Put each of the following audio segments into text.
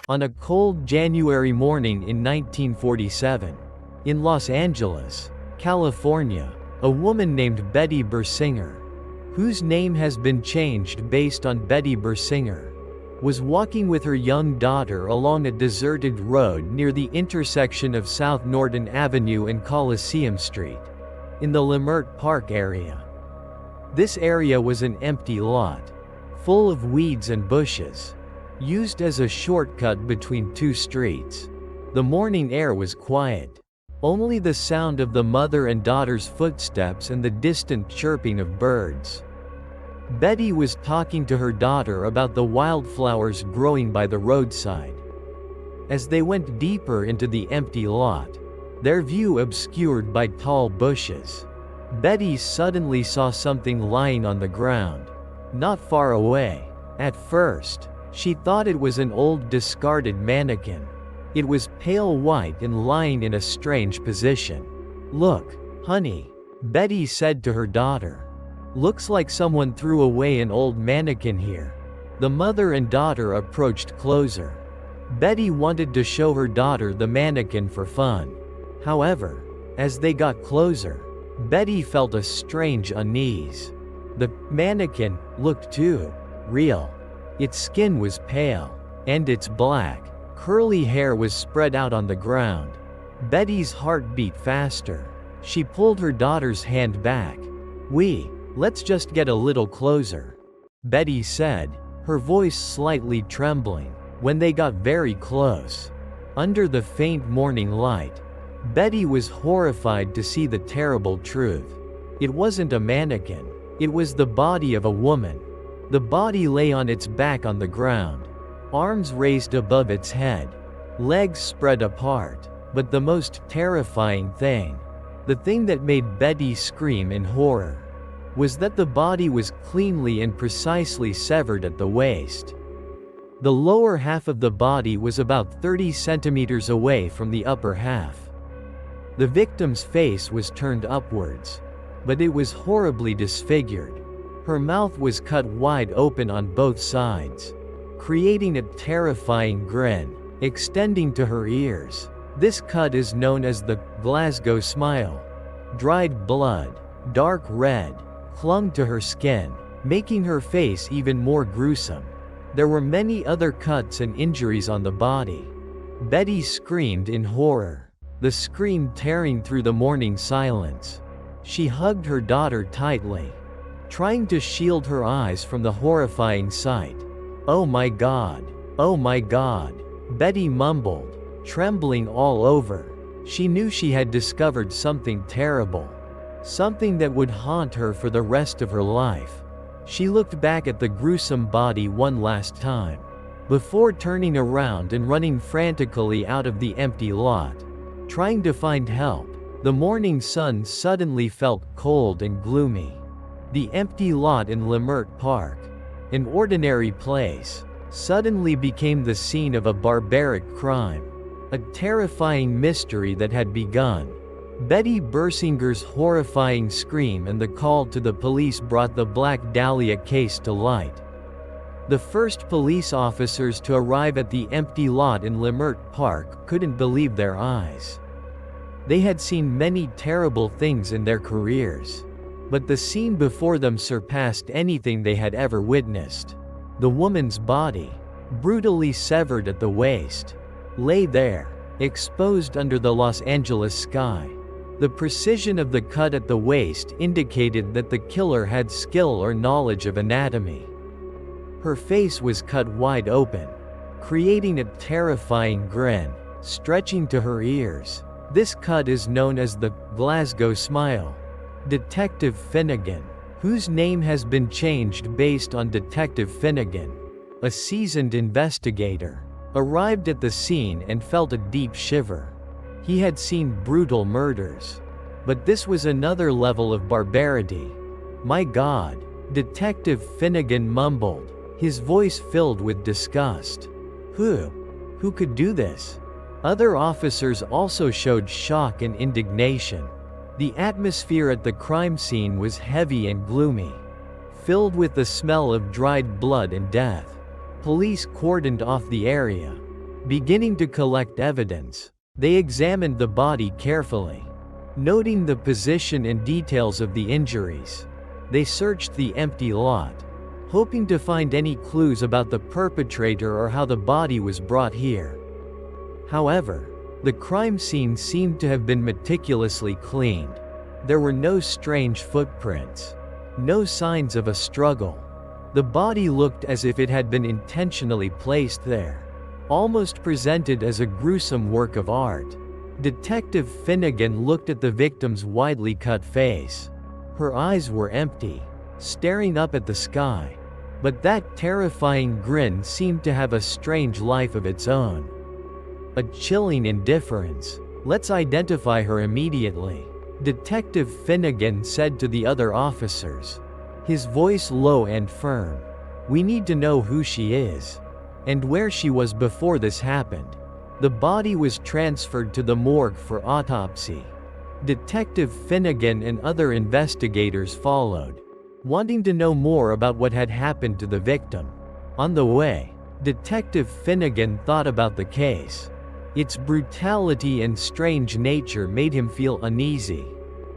On a cold January morning in 1947, in Los Angeles, California, a woman named Betty Bersinger, whose name has been changed based on Betty Bersinger, was walking with her young daughter along a deserted road near the intersection of South Norton Avenue and Coliseum Street, in the Leimert Park area. This area was an empty lot, full of weeds and bushes, used as a shortcut between two streets. The morning air was quiet. Only the sound of the mother and daughter's footsteps and the distant chirping of birds. Betty was talking to her daughter about the wildflowers growing by the roadside. As they went deeper into the empty lot, their view obscured by tall bushes, Betty suddenly saw something lying on the ground, not far away. At first, she thought it was an old discarded mannequin. It was pale white and lying in a strange position. "Look, honey," Betty said to her daughter. "Looks like someone threw away an old mannequin here." The mother and daughter approached closer. Betty wanted to show her daughter the mannequin for fun. However, as they got closer, Betty felt a strange unease. The mannequin looked too real. Its skin was pale, and its black, curly hair was spread out on the ground. Betty's heart beat faster. She pulled her daughter's hand back. Let's just get a little closer," Betty said, her voice slightly trembling. When they got very close, under the faint morning light, Betty was horrified to see the terrible truth. It wasn't a mannequin. It was the body of a woman. The body lay on its back on the ground, arms raised above its head, legs spread apart. But the most terrifying thing, the thing that made Betty scream in horror, was that the body was cleanly and precisely severed at the waist. The lower half of the body was about 30 centimeters away from the upper half. The victim's face was turned upwards, but it was horribly disfigured. Her mouth was cut wide open on both sides, creating a terrifying grin, extending to her ears. This cut is known as the Glasgow smile. Dried blood, dark red, clung to her skin, making her face even more gruesome. There were many other cuts and injuries on the body. Betty screamed in horror, the scream tearing through the morning silence. She hugged her daughter tightly, trying to shield her eyes from the horrifying sight. "Oh my God! Oh my God!" Betty mumbled, trembling all over. She knew she had discovered something terrible. Something that would haunt her for the rest of her life. She looked back at the gruesome body one last time, before turning around and running frantically out of the empty lot, trying to find help. The morning sun suddenly felt cold and gloomy. The empty lot in Leimert Park, an ordinary place, suddenly became the scene of a barbaric crime, a terrifying mystery that had begun. Betty Bersinger's horrifying scream and the call to the police brought the Black Dahlia case to light. The first police officers to arrive at the empty lot in Leimert Park couldn't believe their eyes. They had seen many terrible things in their careers, but the scene before them surpassed anything they had ever witnessed. The woman's body, brutally severed at the waist, lay there, exposed under the Los Angeles sky. The precision of the cut at the waist indicated that the killer had skill or knowledge of anatomy. Her face was cut wide open, creating a terrifying grin, stretching to her ears. This cut is known as the Glasgow smile. Detective Finnegan, whose name has been changed based on Detective Finnegan, a seasoned investigator, arrived at the scene and felt a deep shiver. He had seen brutal murders, but this was another level of barbarity. "My God," Detective Finnegan mumbled, his voice filled with disgust. Who could do this?" Other officers also showed shock and indignation. The atmosphere at the crime scene was heavy and gloomy, filled with the smell of dried blood and death. Police cordoned off the area. Beginning to collect evidence, they examined the body carefully. Noting the position and details of the injuries, they searched the empty lot, hoping to find any clues about the perpetrator or how the body was brought here. However, the crime scene seemed to have been meticulously cleaned. There were no strange footprints, no signs of a struggle. The body looked as if it had been intentionally placed there, almost presented as a gruesome work of art. Detective Finnegan looked at the victim's widely cut face. Her eyes were empty, staring up at the sky. But that terrifying grin seemed to have a strange life of its own. A chilling indifference. "Let's identify her immediately," Detective Finnegan said to the other officers, his voice low and firm. "We need to know who she is, and where she was before this happened." The body was transferred to the morgue for autopsy. Detective Finnegan and other investigators followed, wanting to know more about what had happened to the victim. On the way, Detective Finnegan thought about the case. Its brutality and strange nature made him feel uneasy.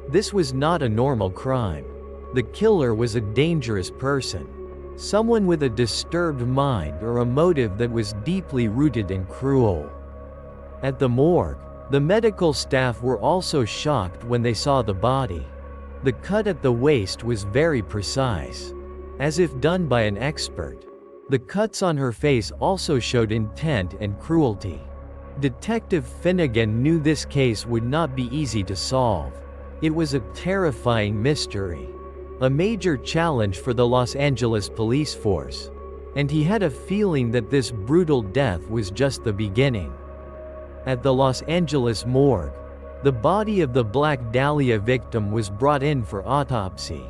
This was not a normal crime. The killer was a dangerous person, someone with a disturbed mind or a motive that was deeply rooted and cruel. At the morgue, the medical staff were also shocked when they saw the body. The cut at the waist was very precise, as if done by an expert. The cuts on her face also showed intent and cruelty. Detective Finnegan knew this case would not be easy to solve. It was a terrifying mystery, a major challenge for the Los Angeles police force, and he had a feeling that this brutal death was just the beginning. At the Los Angeles morgue, the body of the Black Dahlia victim was brought in for autopsy.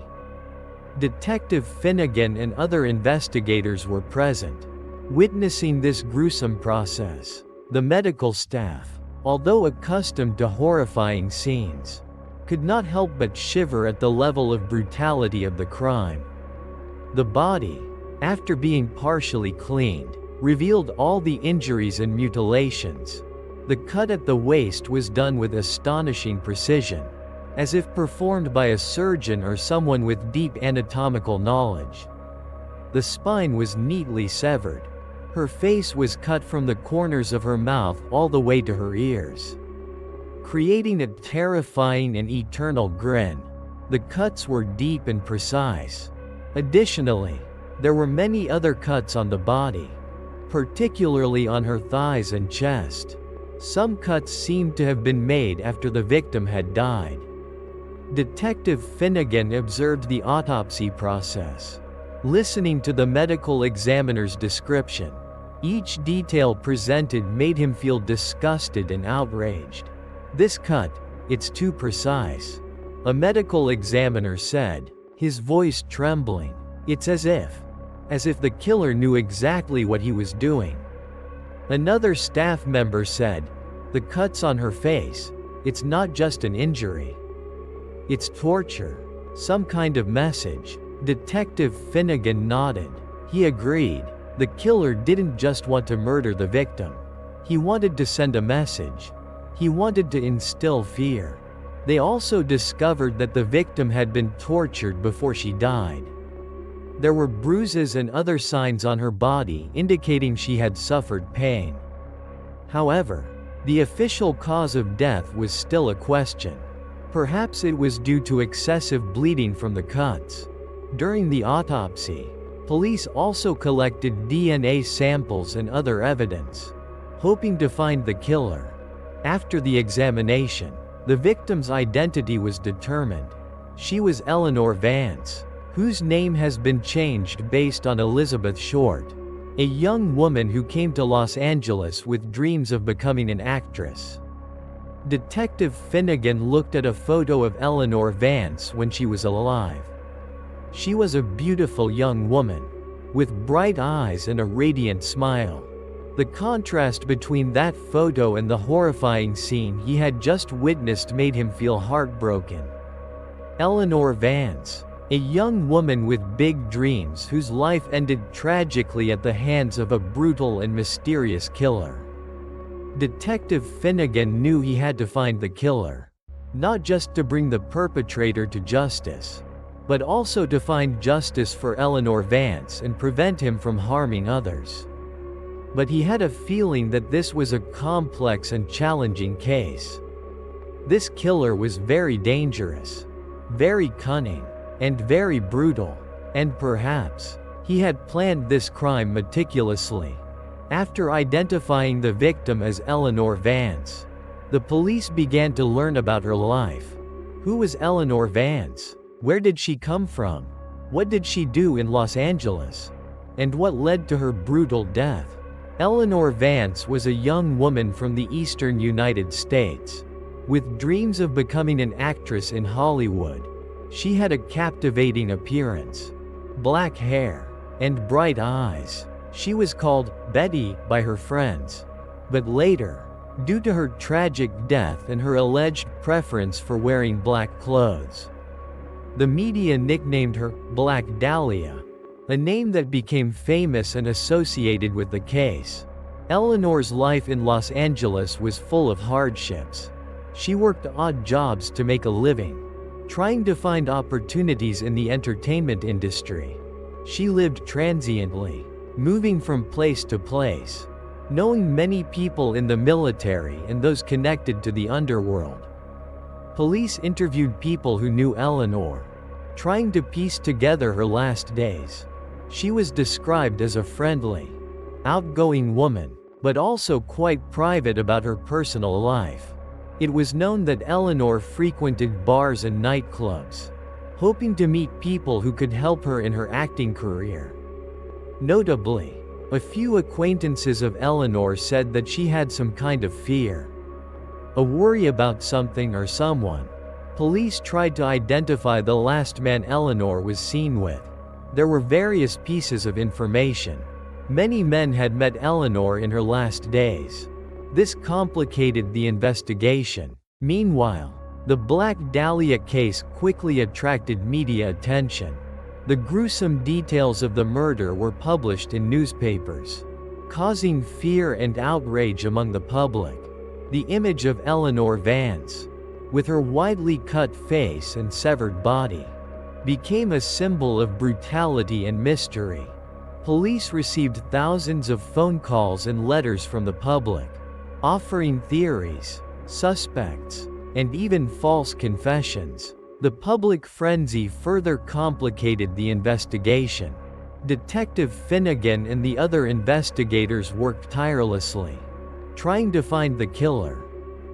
Detective Finnegan and other investigators were present, witnessing this gruesome process. The medical staff, although accustomed to horrifying scenes, could not help but shiver at the level of brutality of the crime. The body, after being partially cleaned, revealed all the injuries and mutilations. The cut at the waist was done with astonishing precision, as if performed by a surgeon or someone with deep anatomical knowledge. The spine was neatly severed. Her face was cut from the corners of her mouth all the way to her ears, creating a terrifying and eternal grin. The cuts were deep and precise. Additionally, there were many other cuts on the body, particularly on her thighs and chest. Some cuts seemed to have been made after the victim had died. Detective Finnegan observed the autopsy process, listening to the medical examiner's description. Each detail presented made him feel disgusted and outraged. "This cut, it's too precise," a medical examiner said, his voice trembling. "It's as if the killer knew exactly what he was doing." Another staff member said, "The cuts on her face, it's not just an injury. It's torture, some kind of message." Detective Finnegan nodded. He agreed. The killer didn't just want to murder the victim. He wanted to send a message. He wanted to instill fear. They also discovered that the victim had been tortured before she died. There were bruises and other signs on her body indicating she had suffered pain. However, the official cause of death was still a question. Perhaps it was due to excessive bleeding from the cuts. During the autopsy, police also collected DNA samples and other evidence, hoping to find the killer. After the examination, the victim's identity was determined. She was Eleanor Vance, whose name has been changed based on Elizabeth Short, a young woman who came to Los Angeles with dreams of becoming an actress. Detective Finnegan looked at a photo of Eleanor Vance when she was alive. She was a beautiful young woman, with bright eyes and a radiant smile. The contrast between that photo and the horrifying scene he had just witnessed made him feel heartbroken. Eleanor Vance, a young woman with big dreams whose life ended tragically at the hands of a brutal and mysterious killer. Detective Finnegan knew he had to find the killer, not just to bring the perpetrator to justice, but also to find justice for Eleanor Vance and prevent him from harming others. But he had a feeling that this was a complex and challenging case. This killer was very dangerous, very cunning, and very brutal, and perhaps he had planned this crime meticulously. After identifying the victim as Eleanor Vance, the police began to learn about her life. Who was Eleanor Vance? Where did she come from? What did she do in Los Angeles? And what led to her brutal death? Eleanor Vance was a young woman from the eastern United States, with dreams of becoming an actress in Hollywood. She had a captivating appearance, black hair, and bright eyes. She was called Betty by her friends. But later, due to her tragic death and her alleged preference for wearing black clothes, the media nicknamed her Black Dahlia, a name that became famous and associated with the case. Eleanor's life in Los Angeles was full of hardships. She worked odd jobs to make a living, trying to find opportunities in the entertainment industry. She lived transiently, moving from place to place, knowing many people in the military and those connected to the underworld. Police interviewed people who knew Eleanor, trying to piece together her last days. She was described as a friendly, outgoing woman, but also quite private about her personal life. It was known that Eleanor frequented bars and nightclubs, hoping to meet people who could help her in her acting career. Notably, a few acquaintances of Eleanor said that she had some kind of fear, a worry about something or someone. Police tried to identify the last man Eleanor was seen with. There were various pieces of information. Many men had met Eleanor in her last days. This complicated the investigation. Meanwhile, the Black Dahlia case quickly attracted media attention. The gruesome details of the murder were published in newspapers, causing fear and outrage among the public. The image of Eleanor Vance, with her widely cut face and severed body, became a symbol of brutality and mystery. Police received thousands of phone calls and letters from the public, offering theories, suspects, and even false confessions. The public frenzy further complicated the investigation. Detective Finnegan and the other investigators worked tirelessly, trying to find the killer.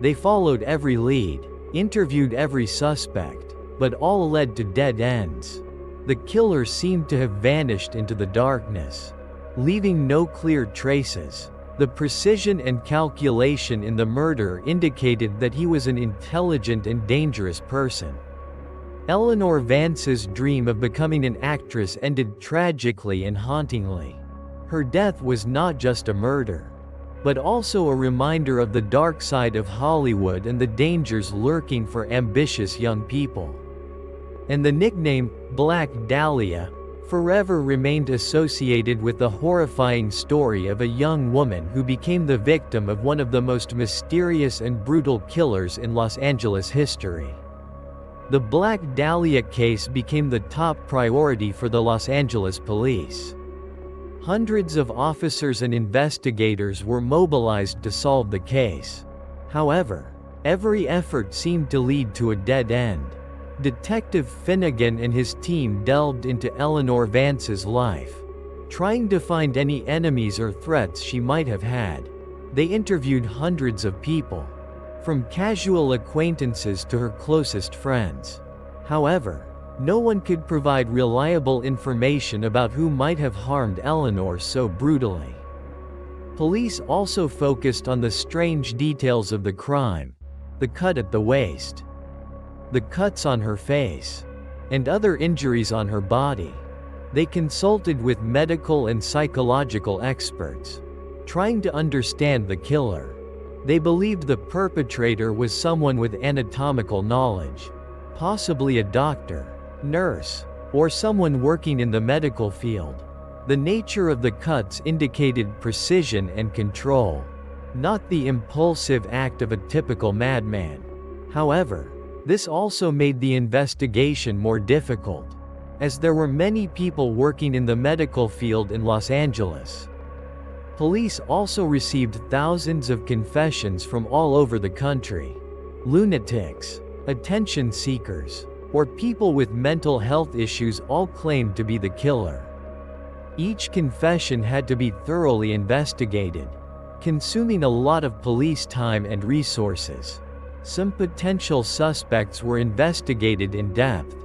They followed every lead, interviewed every suspect, but all led to dead ends. The killer seemed to have vanished into the darkness, leaving no clear traces. The precision and calculation in the murder indicated that he was an intelligent and dangerous person. Eleanor Vance's dream of becoming an actress ended tragically and hauntingly. Her death was not just a murder, but also a reminder of the dark side of Hollywood and the dangers lurking for ambitious young people. And the nickname, Black Dahlia, forever remained associated with the horrifying story of a young woman who became the victim of one of the most mysterious and brutal killers in Los Angeles history. The Black Dahlia case became the top priority for the Los Angeles police. Hundreds of officers and investigators were mobilized to solve the case. However, every effort seemed to lead to a dead end. Detective Finnegan and his team delved into Eleanor Vance's life, trying to find any enemies or threats she might have had. They interviewed hundreds of people, from casual acquaintances to her closest friends. However, no one could provide reliable information about who might have harmed Eleanor so brutally. Police also focused on the strange details of the crime: the cut at the waist, the cuts on her face, and other injuries on her body. They consulted with medical and psychological experts, trying to understand the killer. They believed the perpetrator was someone with anatomical knowledge, possibly a doctor, nurse, or someone working in the medical field. The nature of the cuts indicated precision and control. not the impulsive act of a typical madman. However, this also made the investigation more difficult, as there were many people working in the medical field in Los Angeles. Police also received thousands of confessions from all over the country. Lunatics, attention seekers, or people with mental health issues all claimed to be the killer. Each confession had to be thoroughly investigated, consuming a lot of police time and resources. Some potential suspects were investigated in depth,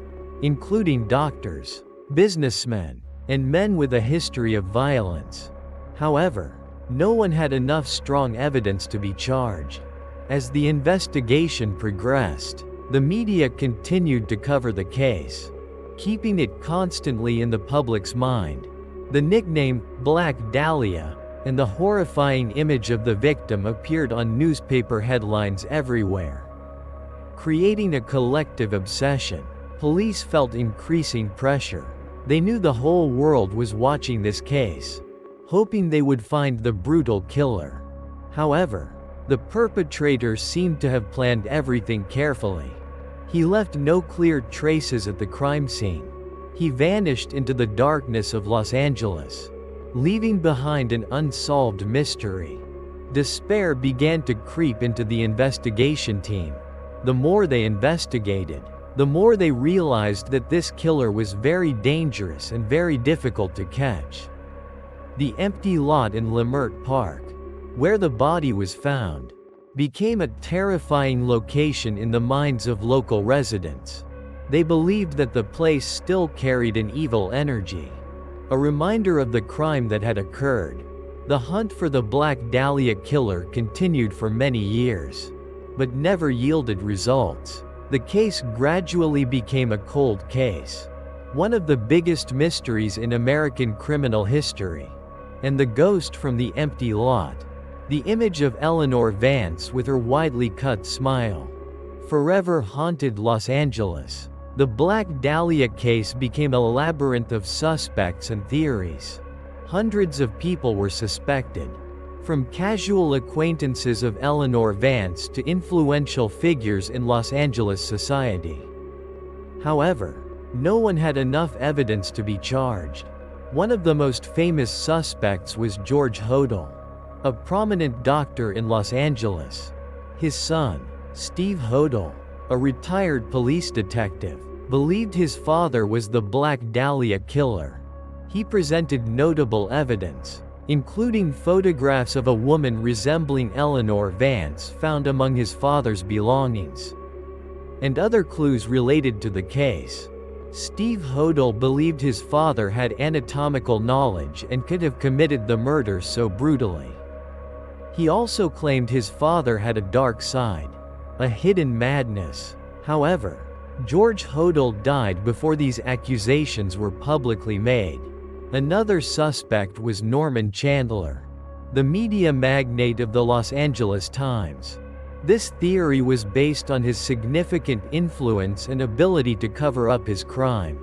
including doctors, businessmen, and men with a history of violence. However, no one had enough strong evidence to be charged. As the investigation progressed, the media continued to cover the case, keeping it constantly in the public's mind. The nickname, Black Dahlia, and the horrifying image of the victim appeared on newspaper headlines everywhere. Creating a collective obsession, police felt increasing pressure. They knew the whole world was watching this case, hoping they would find the brutal killer. However, the perpetrator seemed to have planned everything carefully. He left no clear traces at the crime scene. He vanished into the darkness of Los Angeles, leaving behind an unsolved mystery. Despair began to creep into the investigation team. The more they investigated, the more they realized that this killer was very dangerous and very difficult to catch. The empty lot in Leimert Park, where the body was found, became a terrifying location in the minds of local residents. They believed that the place still carried an evil energy, a reminder of the crime that had occurred. The hunt for the Black Dahlia killer continued for many years, but never yielded results. The case gradually became a cold case, one of the biggest mysteries in American criminal history. And the ghost from the empty lot, the image of Eleanor Vance with her widely cut smile, forever haunted Los Angeles. The Black Dahlia case became a labyrinth of suspects and theories. Hundreds of people were suspected, from casual acquaintances of Eleanor Vance to influential figures in Los Angeles society. However, no one had enough evidence to be charged. One of the most famous suspects was George Hodel, a prominent doctor in Los Angeles. His son, Steve Hodel, a retired police detective, believed his father was the Black Dahlia killer. He presented notable evidence, including photographs of a woman resembling Eleanor Vance found among his father's belongings, and other clues related to the case. Steve Hodel believed his father had anatomical knowledge and could have committed the murder so brutally. He also claimed his father had a dark side, a hidden madness. However, George Hodel died before these accusations were publicly made. Another suspect was Norman Chandler, the media magnate of the Los Angeles Times. This theory was based on his significant influence and ability to cover up his crime.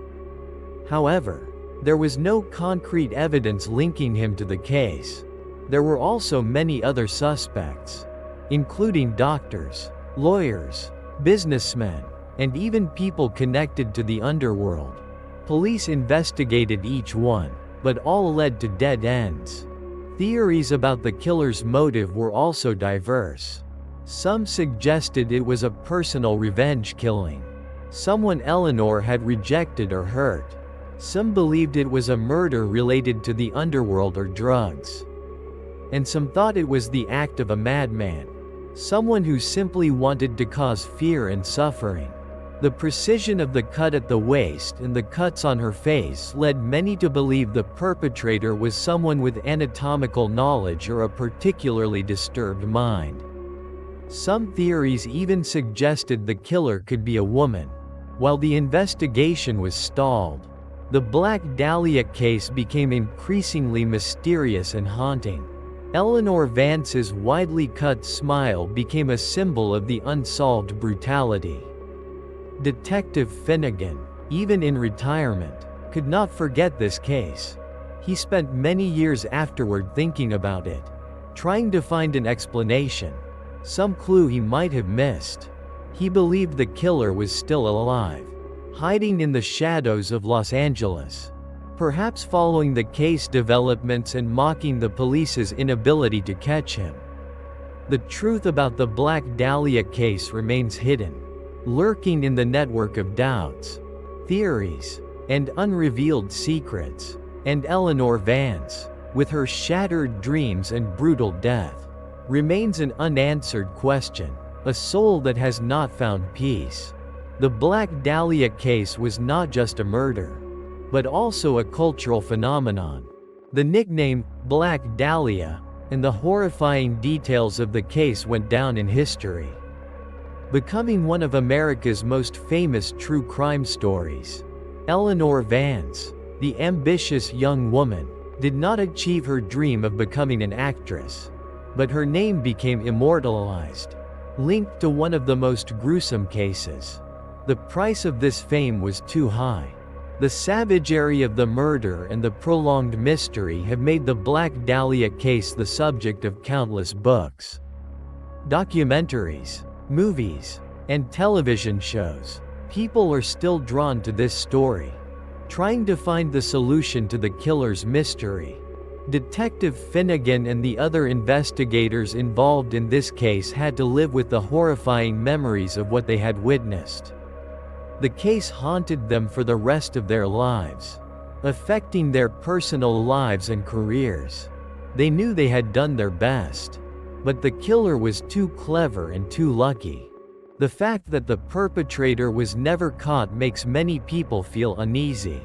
However, there was no concrete evidence linking him to the case. There were also many other suspects, including doctors, lawyers, businessmen, and even people connected to the underworld. Police investigated each one, but all led to dead ends. Theories about the killer's motive were also diverse. Some suggested it was a personal revenge killing, someone Eleanor had rejected or hurt. Some believed it was a murder related to the underworld or drugs. And some thought it was the act of a madman, someone who simply wanted to cause fear and suffering. The precision of the cut at the waist and the cuts on her face led many to believe the perpetrator was someone with anatomical knowledge or a particularly disturbed mind. Some theories even suggested the killer could be a woman. While the investigation was stalled, the Black Dahlia case became increasingly mysterious and haunting. Eleanor Vance's widely cut smile became a symbol of the unsolved brutality. Detective Finnegan, even in retirement, could not forget this case. He spent many years afterward thinking about it, trying to find an explanation, some clue he might have missed. He believed the killer was still alive, hiding in the shadows of Los Angeles, perhaps following the case developments and mocking the police's inability to catch him. The truth about the Black Dahlia case remains hidden, lurking in the network of doubts, theories, and unrevealed secrets. And Eleanor Vance, with her shattered dreams and brutal death, remains an unanswered question, a soul that has not found peace. The Black Dahlia case was not just a murder, but also a cultural phenomenon. The nickname, Black Dahlia, and the horrifying details of the case went down in history, becoming one of America's most famous true crime stories. Eleanor Vance, the ambitious young woman, did not achieve her dream of becoming an actress, but her name became immortalized, linked to one of the most gruesome cases. The price of this fame was too high. The savagery of the murder and the prolonged mystery have made the Black Dahlia case the subject of countless books, documentaries, movies, and television shows. People are still drawn to this story, trying to find the solution to the killer's mystery. Detective Finnegan and the other investigators involved in this case had to live with the horrifying memories of what they had witnessed. The case haunted them for the rest of their lives, affecting their personal lives and careers. They knew they had done their best, but the killer was too clever and too lucky. The fact that the perpetrator was never caught makes many people feel uneasy.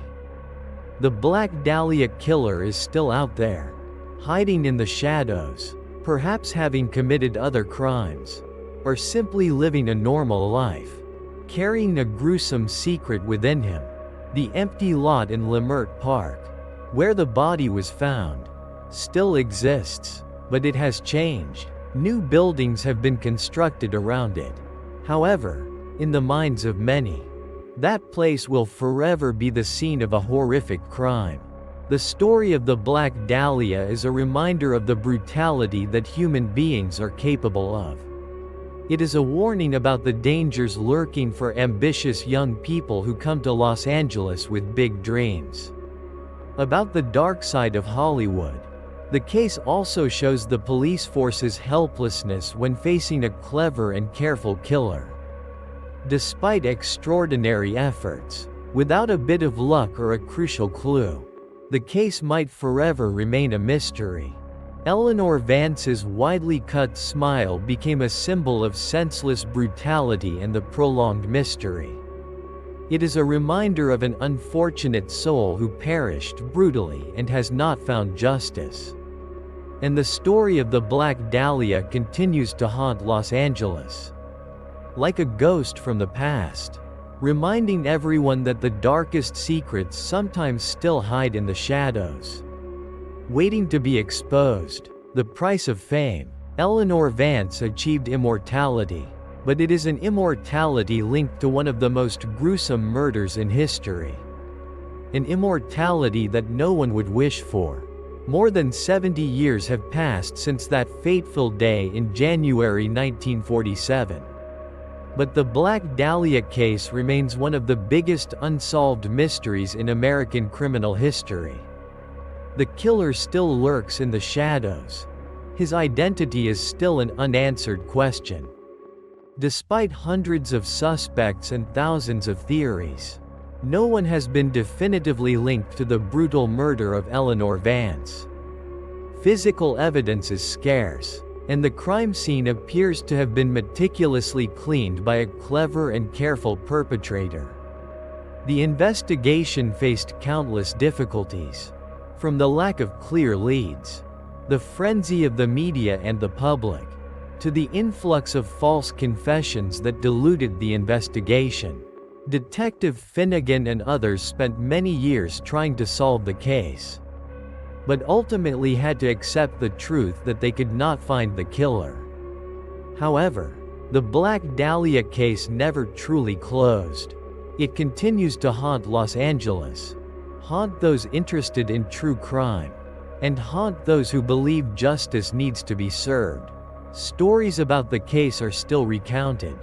The Black Dahlia killer is still out there, hiding in the shadows, perhaps having committed other crimes, or simply living a normal life, carrying a gruesome secret within him. The empty lot in Leimert Park, where the body was found, still exists, but it has changed. New buildings have been constructed around it. However, in the minds of many, that place will forever be the scene of a horrific crime. The story of the Black Dahlia is a reminder of the brutality that human beings are capable of. It is a warning about the dangers lurking for ambitious young people who come to Los Angeles with big dreams. About the dark side of Hollywood, the case also shows the police force's helplessness when facing a clever and careful killer. Despite extraordinary efforts, without a bit of luck or a crucial clue, the case might forever remain a mystery. Eleanor Vance's widely cut smile became a symbol of senseless brutality and the prolonged mystery. It is a reminder of an unfortunate soul who perished brutally and has not found justice. And the story of the Black Dahlia continues to haunt Los Angeles, like a ghost from the past, reminding everyone that the darkest secrets sometimes still hide in the shadows, waiting to be exposed. The price of fame. Eleanor Vance achieved immortality, but it is an immortality linked to one of the most gruesome murders in history. An immortality that no one would wish for. More than 70 years have passed since that fateful day in January 1947. But the Black Dahlia case remains one of the biggest unsolved mysteries in American criminal history. The killer still lurks in the shadows. His identity is still an unanswered question. Despite hundreds of suspects and thousands of theories, no one has been definitively linked to the brutal murder of Eleanor Vance. Physical evidence is scarce, and the crime scene appears to have been meticulously cleaned by a clever and careful perpetrator. The investigation faced countless difficulties, from the lack of clear leads, the frenzy of the media and the public, to the influx of false confessions that diluted the investigation. Detective Finnegan and others spent many years trying to solve the case, but ultimately had to accept the truth that they could not find the killer. However, the Black Dahlia case never truly closed. It continues to haunt Los Angeles, haunt those interested in true crime, and haunt those who believe justice needs to be served. Stories about the case are still recounted,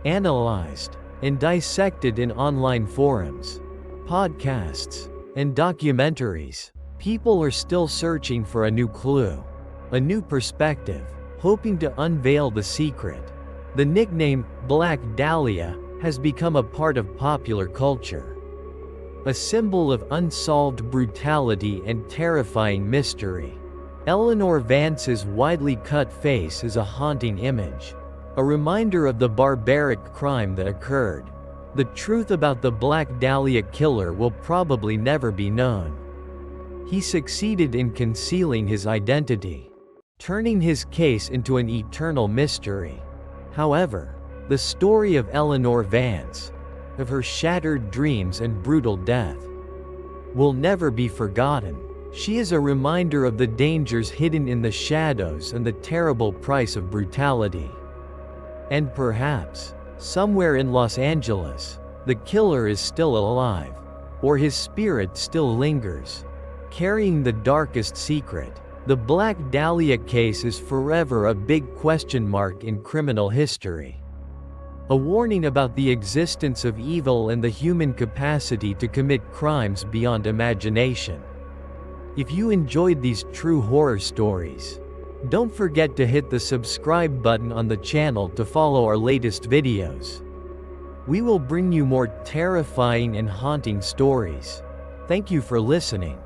analyzed, and dissected in online forums, podcasts, and documentaries. People are still searching for a new clue, a new perspective, hoping to unveil the secret. The nickname, Black Dahlia, has become a part of popular culture, a symbol of unsolved brutality and terrifying mystery. Eleanor Vance's widely cut face is a haunting image, a reminder of the barbaric crime that occurred. The truth about the Black Dahlia killer will probably never be known. He succeeded in concealing his identity, turning his case into an eternal mystery. However, the story of Eleanor Vance, of her shattered dreams and brutal death, will never be forgotten. She is a reminder of the dangers hidden in the shadows and the terrible price of brutality. And perhaps, somewhere in Los Angeles, the killer is still alive, or his spirit still lingers, carrying the darkest secret. The Black Dahlia case is forever a big question mark in criminal history. A warning about the existence of evil and the human capacity to commit crimes beyond imagination. If you enjoyed these true horror stories, don't forget to hit the subscribe button on the channel to follow our latest videos. We will bring you more terrifying and haunting stories. Thank you for listening.